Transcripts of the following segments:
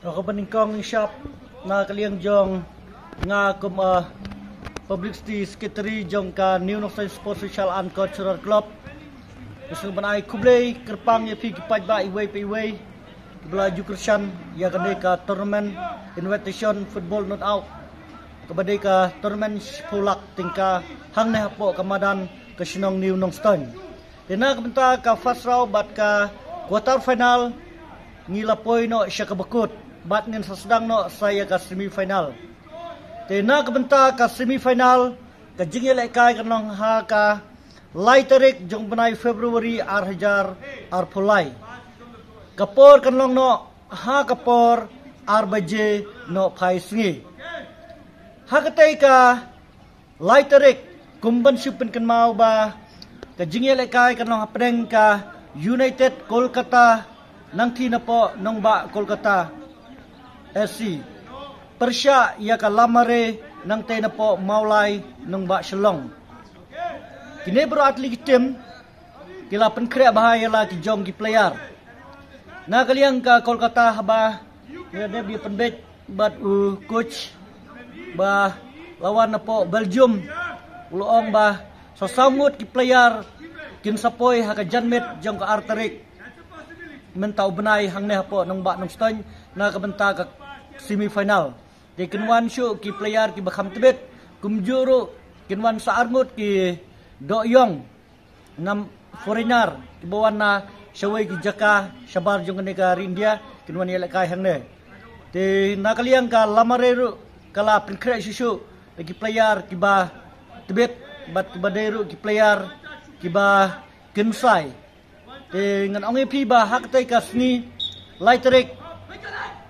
Ako paningkong shop na kaliang jong nga publicity secretary jong ka New North Side Sports Social and Cultural Club. Gusto ba ay kublay kerpang ya pigi pajba iway pa iway. Belaju kersan ya kadai ka tournament invitation football not out. Kabadai ka tournament pulak tingka hang ne hapo kamadan ke Sinong New Nong Stone. Dina kabenta ka first round bat ka quarter final ngilapoy no siya kabakut bat ngin sa sedang no saya ka semifinal. Dina kabenta ka semifinal ka jingil kai kanong ha ka laiterik jong benai Februari hajar pulai. Kapor kanong no ha kapor baje no pai singi. Ha katay ka laiterik kumban supin kan mau ba ka jingil kai kanong hapdeng ka United Kolkata nang tina po nong ba Kolkata SC Persya ya ka lamare nang tina po maulai nong ba Shillong. Kini bro atlet tim kila penkrea bahaya la ki jong ki player. Na kaliang ka Kolkata haba ya dia penbet bat coach ba lawan na po Belgium uloong ba sasamut ki player kin sapoy ha ka janmet jong ka arterik mentau benai hang ne po nong ba nong stone na kabenta ka semifinal. Di kinwan syu ki player ki bakham tibet kumjuru kinwan sa arngut ki Do Yong nam foreigner ibawan na syawai ki jaka syabar jong ne ka India kinwan ya kai hang ne. Di nakaliang ka lamareru kala penkre susu ki player ki ba tibet bat ki baderu ki player ki ba kinsai. Dengan ongi pi ba haktai kasni laiterik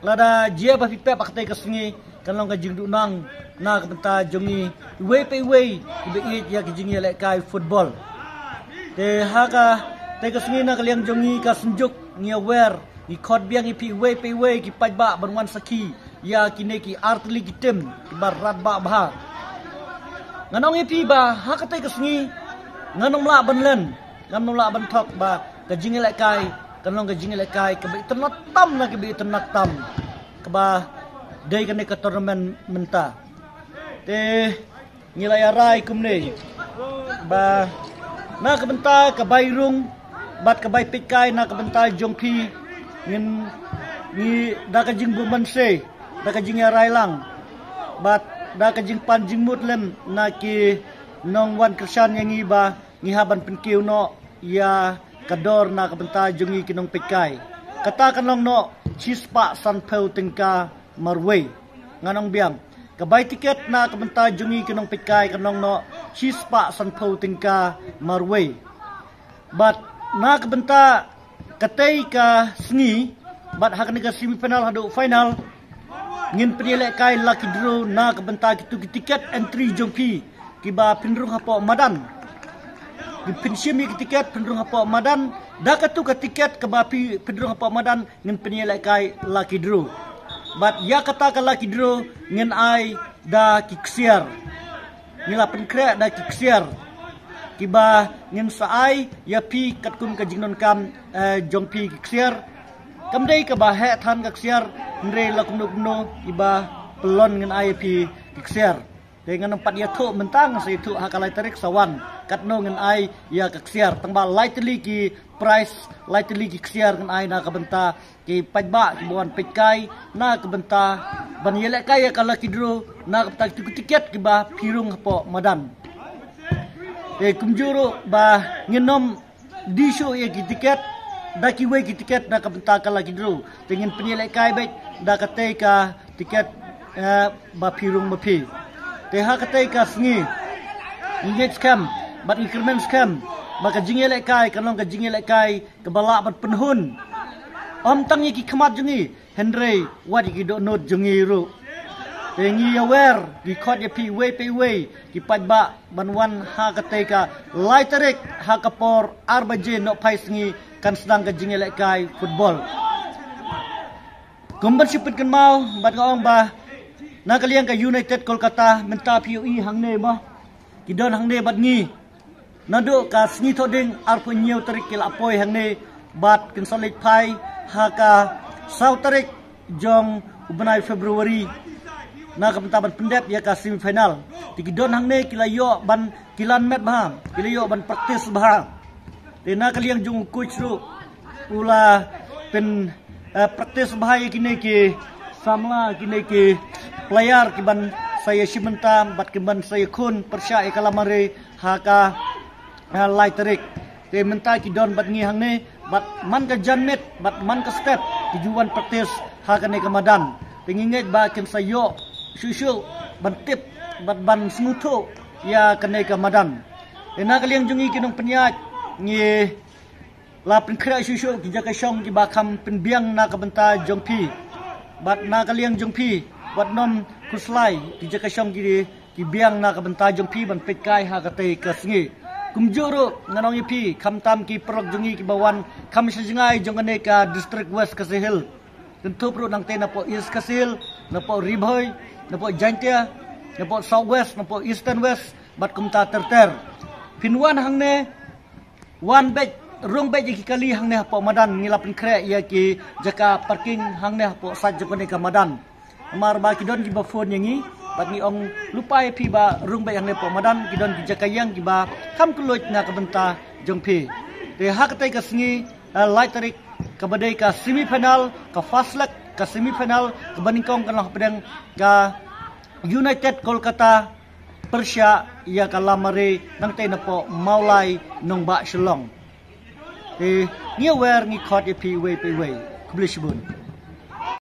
lada jia ba pipep haktai kasni kanong ka jing dunang na kabenta jongi way pe way ibe ya ki jingi le kai football. Te haka te kasni na kaliang jongi ka senjuk ngi aware ni khot biang ipi way pe way ki pajba banwan saki ya kine ki artli ki tim ki barat ba bah. Nganong ipi ba haktai kasni nganong la banlen nganong la ban thok ba ka jingil kai kanong ka jingil kai ka bi tenat tam na ka bi tenat tam ka ba dai ka ne ka tournament menta te ngilay aray kumne ba na ka benta ka bayrung bat ka bay pikai na ka benta jongpi ngin ni da ka jing bumanse da ka jing aray lang bat da ka jing pan jing mutlem na ki nong wan kersan yang iba ngihaban penkiw no ya kador na kabenta jungi kinong pikai katakan long no chispa sanpeu tingka marway nganong biam kabay tiket na kabenta jungi kinong pikai kanong no chispa sanpeu tingka marway but na kabenta katay ka sngi but hakan ka semifinal hadu final ngin penilai kai lucky draw na kabenta kitu tiket entry jongpi kiba pinrung hapo madan di pensiami ke tiket pendurung apa madan dah katu ke tiket ke bapi pendurung apa madan ngin penilai kai lucky draw but ya kata ke lucky draw ngin ai da kiksiar ngila penkre da kiksiar kiba ngin sa ai ya pi katkum ke jingnon kam jong pi kiksiar kamdai ke bahe than kiksiar ngre lakumno iba pelon ngin ai pi kiksiar dengan empat ya tu mentang saya tu hakalai tarik sawan katno ngan ai ya kaksiar tangba lightly ki price lightly ki ksiar ngan ai na kabenta ki pajba ki buan pikai na kabenta ban yele kai kala kidro na kabta tiket ki ba pirung hapo madan kumjuro ba nginom diso ya ki tiket da ki we ki tiket na kabenta kala kidro dengan penilai kai baik da katai ka tiket ba pirung mapi teha katay ka sngi engage cam bat increment cam maka jingil kai kanong ka jingil kai kabala bat penhun om tangi ki khamat jungi henry wat ki do not jungi ru tengi aware ki khot ya pi we pe we ki pajba banwan ha katay ka laiterik ha kapor baje no pai sngi kan sedang ka jingil kai football kumban sipit kan mau bat ngong ba na kaliang ka United Kolkata menta POE hangne mo kidon hangne bat ngi nado ka sngi thoding arpunyo tarik kil apoy hangne bat kinsolit pai haka sautarik jong ubenai Februari na kabentaban pendep ya ka semifinal tikidon hangne kilayo ban kilan met baham kilayo ban praktis baham dena kaliang jung coach ru ula pen praktis bahaya kini ki samla kini ki player kiban saya simentam bat kiban saya kun persya ikalamare haka laiterik te menta kidon bat ngi hangne bat man ka janet bat man ka step tujuan praktis haka ne kamadan tingingek ba ken sayo susu ban tip bat ban smuto ya kene kamadan dena kaliang jungi kinong penyat ngi la pen kra susu ki jaka syong ki bakam pen biang na kabenta jongpi bat na kaliang jongpi bat nom kuslai ki jaka syong ki biang na kabenta jongpi ban pekai ha kate kasngi kumjuro nganong ipi kamtam ki prok jungi ki bawan kam sejingai jongane ka district west kasihil tentu pro nang te na po east kasihil na po ribhoy na po jantia na po south west na po eastern west bat kumta terter pinwan hangne one bed rong bed ki kali hangne po madan ngilapin kre ya ki jaka parking hangne po sat jokone ka madan amar ba ki don ki ba phone yangi bat ni ong lupai pi ba rong bed hangne po madan ki don ki jaka yang ki ba kam kuloit na ka benta jongpi te hak te ka sngi laiterik ka badai ka semifinal ka fast leg ka semifinal ka baningkong kan lah pedang ka United Kolkata Persya ia kalamare nang te na po maulai nong ba shalong ngi wer ngi khot pi we kublishbun